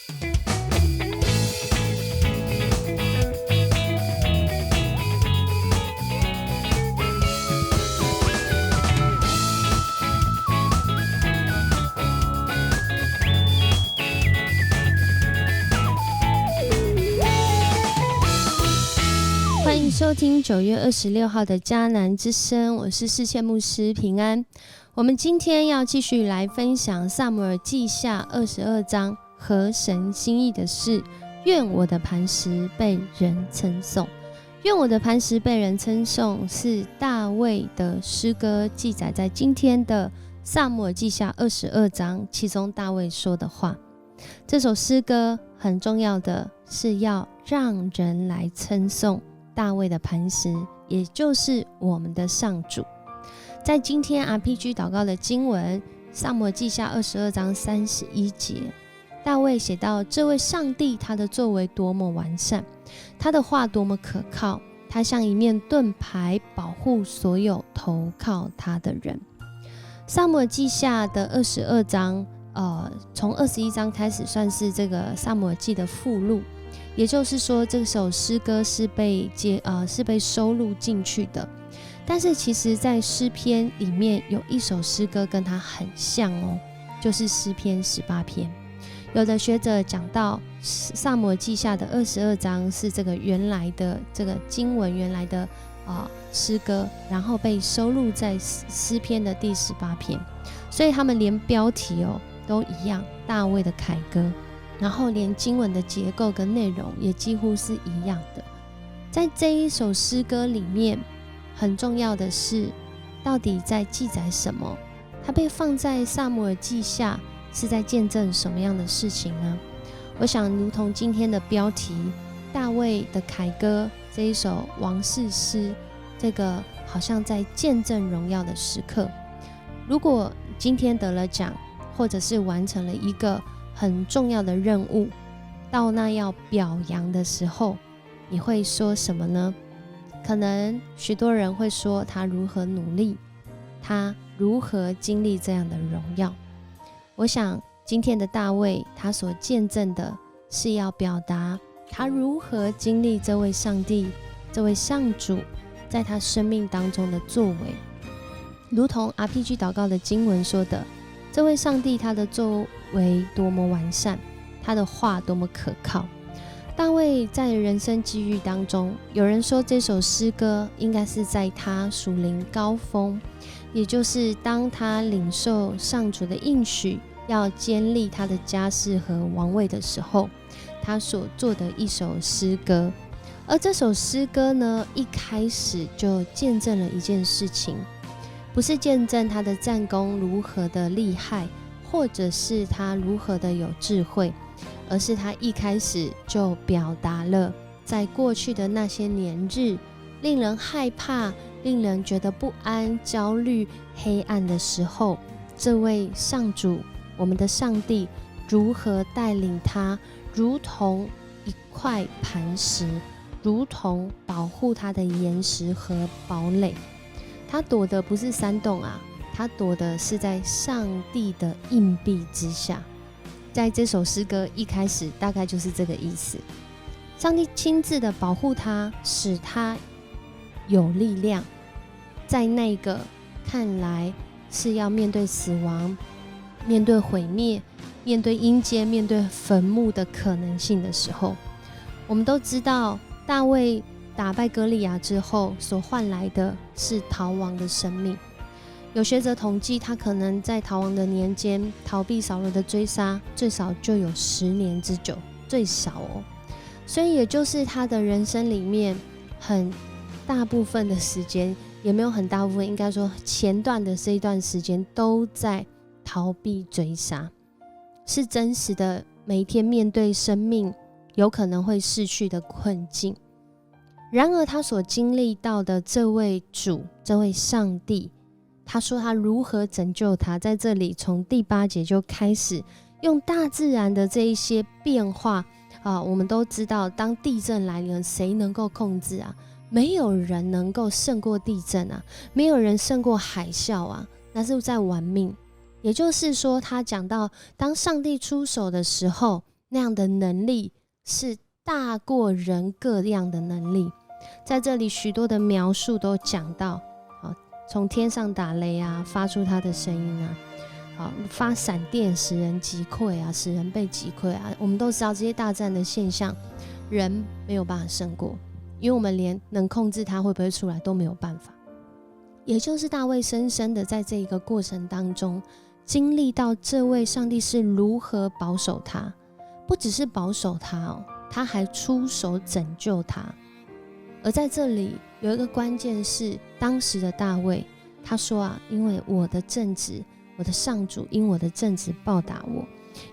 欢迎收听9月26号的迦南之声，我是世界牧师平安。我们今天要继续来分享撒母耳记下22章合神心意的事，愿我的磐石被人称颂。愿我的磐石被人称颂是大卫的诗歌，记载在今天的撒母耳记下22章，其中大卫说的话。这首诗歌很重要的是要让人来称颂大卫的磐石，也就是我们的上主。在今天 RPG 祷告的经文撒母耳记下22章31节，大卫写到这位上帝他的作为多么完善，他的话多么可靠，他像一面盾牌，保护所有投靠他的人。撒母耳记下的22章从21章开始算是这个撒母耳记的附录，也就是说这首诗歌是被收录进去的。但是其实在诗篇里面有一首诗歌跟它很像哦，就是诗篇18篇。有的学者讲到撒母耳记下的22章是这个原来的这个经文原来的诗歌，然后被收录在诗篇的第18篇，所以他们连标题都一样，大卫的凯歌，然后连经文的结构跟内容也几乎是一样的。在这一首诗歌里面很重要的是到底在记载什么，它被放在撒母耳记下是在见证什么样的事情呢？我想如同今天的标题大卫的凯歌这一首王士诗，这个好像在见证荣耀的时刻。如果今天得了奖，或者是完成了一个很重要的任务，到那要表扬的时候，你会说什么呢？可能许多人会说他如何努力，他如何经历这样的荣耀。我想今天的大卫他所见证的是要表达他如何经历这位上帝，这位上主在他生命当中的作为。如同 RPG 祷告的经文说的，这位上帝他的作为多么完善，他的话多么可靠。大卫在人生际遇当中，有人说这首诗歌应该是在他属灵高峰，也就是当他领受上主的应许，要建立他的家室和王位的时候，他所做的一首诗歌。而这首诗歌呢，一开始就见证了一件事情，不是见证他的战功如何的厉害，或者是他如何的有智慧，而是他一开始就表达了在过去的那些年日，令人害怕，令人觉得不安、焦虑、黑暗的时候，这位上主，我们的上帝如何带领他，如同一块磐石，如同保护他的岩石和堡垒。他躲的不是山洞啊，他躲的是在上帝的荫庇之下。在这首诗歌一开始大概就是这个意思，上帝亲自的保护他，使他有力量，在那个看来是要面对死亡、面对毁灭、面对阴间、面对坟墓的可能性的时候。我们都知道大卫打败歌利亚之后所换来的是逃亡的生命。有学者统计，他可能在逃亡的年间逃避扫罗的追杀，最少就有10年之久，最少哦。所以也就是他的人生里面很大部分的时间，也没有很大部分，应该说前段的这一段时间都在逃避追杀，是真实的每一天面对生命有可能会逝去的困境。然而他所经历到的这位主，这位上帝，他说他如何拯救他，在这里从第8节就开始用大自然的这一些变化我们都知道当地震来了，谁能够控制啊？没有人能够胜过地震啊，没有人胜过海啸啊，那是在玩命。也就是说他讲到当上帝出手的时候，那样的能力是大过人各样的能力。在这里许多的描述都讲到，从天上打雷啊，发出他的声音啊，发闪电使人击溃啊，使人被击溃啊。我们都知道这些大战的现象，人没有办法胜过，因为我们连能控制他会不会出来都没有办法。也就是大卫深深的在这一个过程当中经历到这位上帝是如何保守他，不只是保守他他还出手拯救他。而在这里有一个关键是，当时的大卫他说因为我的正直，我的上主因我的正直报答我，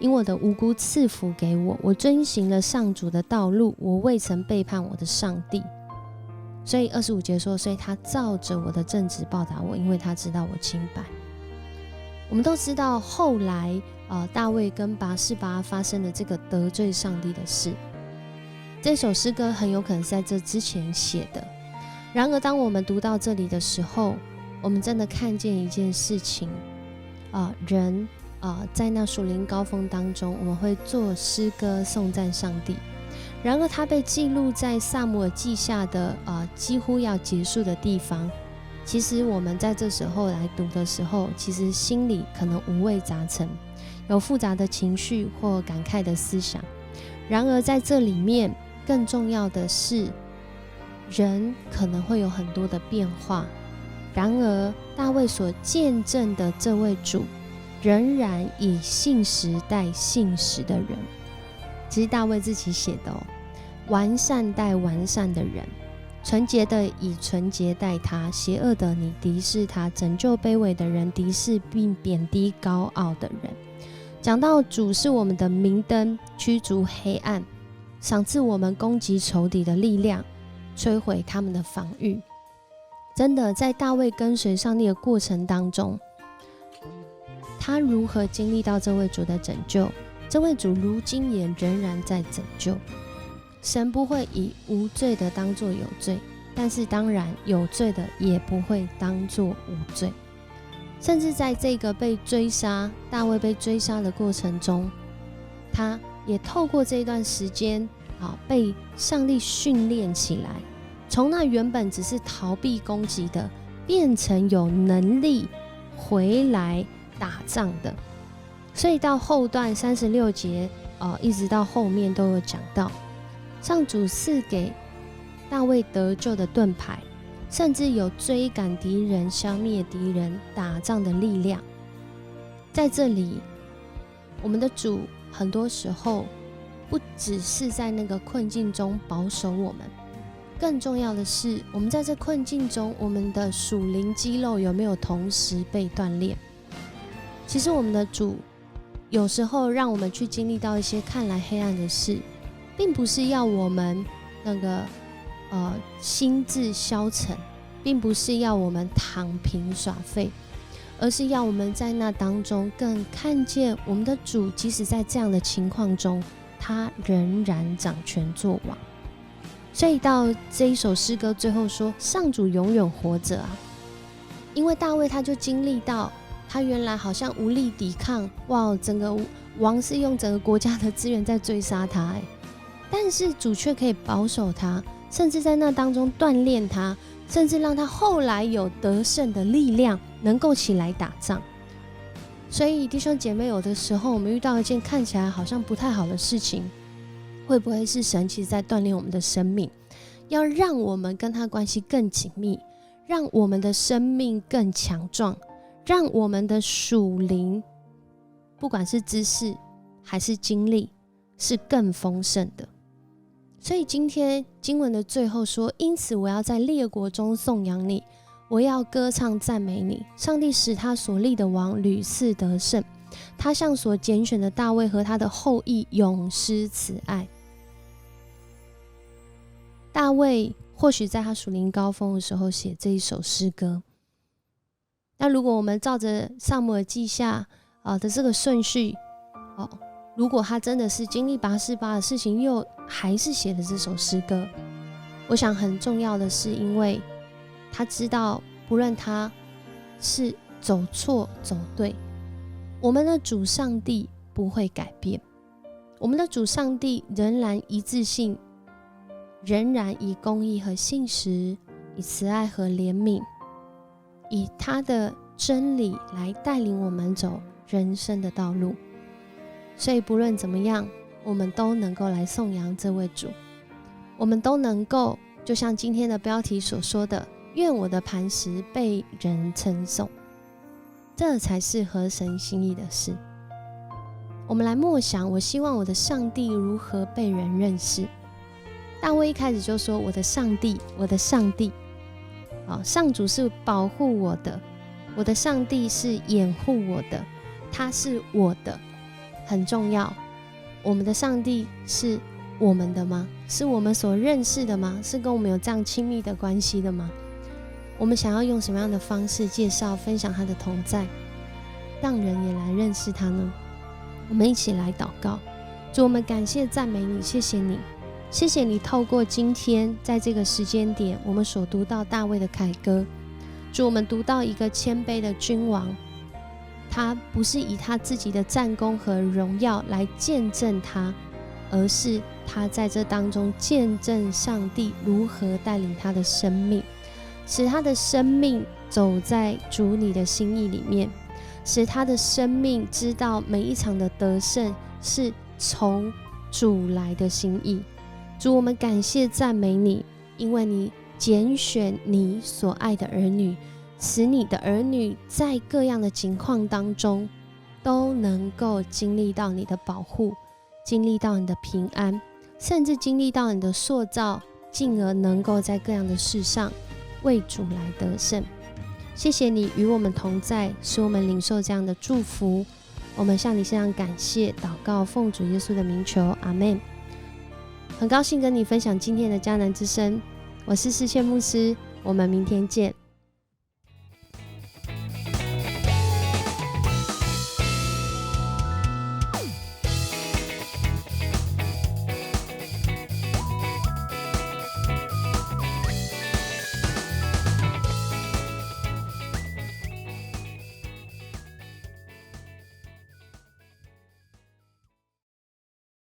因我的无辜赐福给我，我遵行了上主的道路，我未曾背叛我的上帝。所以25节说，所以他照着我的正直报答我，因为他知道我清白。我们都知道后来大卫跟拔示巴发生了这个得罪上帝的事，这首诗歌很有可能是在这之前写的。然而当我们读到这里的时候，我们真的看见一件事情，人在那属灵高峰当中，我们会做诗歌颂赞上帝。然而它被记录在撒母耳记下的几乎要结束的地方。其实我们在这时候来读的时候，其实心里可能五味杂陈，有复杂的情绪或感慨的思想。然而在这里面更重要的是，人可能会有很多的变化，然而大卫所见证的这位主仍然以信实待信实的人。其实大卫自己写的完善待完善的人，纯洁的以纯洁待他，邪恶的你敌视他，拯救卑微的人，敌视并贬低高傲的人。讲到主是我们的明灯，驱逐黑暗，赏赐我们攻击仇敌的力量，摧毁他们的防御。真的在大卫跟随上帝的过程当中，他如何经历到这位主的拯救，这位主如今也仍然在拯救。神不会以无罪的当作有罪，但是当然有罪的也不会当作无罪。甚至在这个被追杀，大卫被追杀的过程中，他也透过这段时间被上帝训练起来，从那原本只是逃避攻击的，变成有能力回来打仗的。所以到后段36节一直到后面都有讲到，上主赐给大卫得救的盾牌，甚至有追赶敌人、消灭敌人、打仗的力量。在这里，我们的主很多时候不只是在那个困境中保守我们，更重要的是，我们在这困境中，我们的属灵肌肉有没有同时被锻炼？其实我们的主有时候让我们去经历到一些看来黑暗的事，并不是要我们心智消沉，并不是要我们躺平耍废，而是要我们在那当中更看见我们的主，即使在这样的情况中，他仍然掌权作王。所以到这一首诗歌最后说，上主永远活着因为大卫他就经历到，他原来好像无力抵抗，整个王是用整个国家的资源在追杀他但是主却可以保守他，甚至在那当中锻炼他，甚至让他后来有得胜的力量，能够起来打仗。所以弟兄姐妹，有的时候我们遇到一件看起来好像不太好的事情，会不会是神其实在锻炼我们的生命，要让我们跟他关系更紧密，让我们的生命更强壮，让我们的属灵不管是知识还是经历是更丰盛的。所以今天经文的最后说，因此我要在列国中颂扬你，我要歌唱赞美你。上帝使他所立的王屡次得胜，他向所拣选的大卫和他的后裔永施慈爱。大卫或许在他属灵高峰的时候写这一首诗歌，那如果我们照着撒母耳记下的这个顺序如果他真的是经历拔示巴的事情，又还是写了这首诗歌，我想很重要的是，因为他知道不论他是走错走对，我们的主上帝不会改变。我们的主上帝仍然一致性，仍然以公义和信实，以慈爱和怜悯，以他的真理来带领我们走人生的道路。所以不论怎么样，我们都能够来颂扬这位主，我们都能够就像今天的标题所说的，愿我的磐石被人称颂，这才是合神心意的事。我们来默想，我希望我的上帝如何被人认识。大卫一开始就说，我的上帝，我的上帝。上主是保护我的，我的上帝是掩护我的，他是我的，很重要。我们的上帝是我们的吗？是我们所认识的吗？是跟我们有这样亲密的关系的吗？我们想要用什么样的方式介绍分享他的同在，让人也来认识他呢？我们一起来祷告。主，我们感谢赞美你，谢谢你，谢谢你透过今天在这个时间点我们所读到大卫的凯歌。主，我们读到一个谦卑的君王，他不是以他自己的战功和荣耀来见证他，而是他在这当中见证上帝如何带领他的生命，使他的生命走在主你的心意里面，使他的生命知道每一场的得胜是从主来的心意。主，我们感谢赞美你，因为你拣选你所爱的儿女，使你的儿女在各样的情况当中都能够经历到你的保护，经历到你的平安，甚至经历到你的塑造，进而能够在各样的事上为主来得胜。谢谢你与我们同在，使我们领受这样的祝福。我们向你献上感谢祷告，奉主耶稣的名求，阿们。很高兴跟你分享今天的迦南之声，我是世界牧师，我们明天见。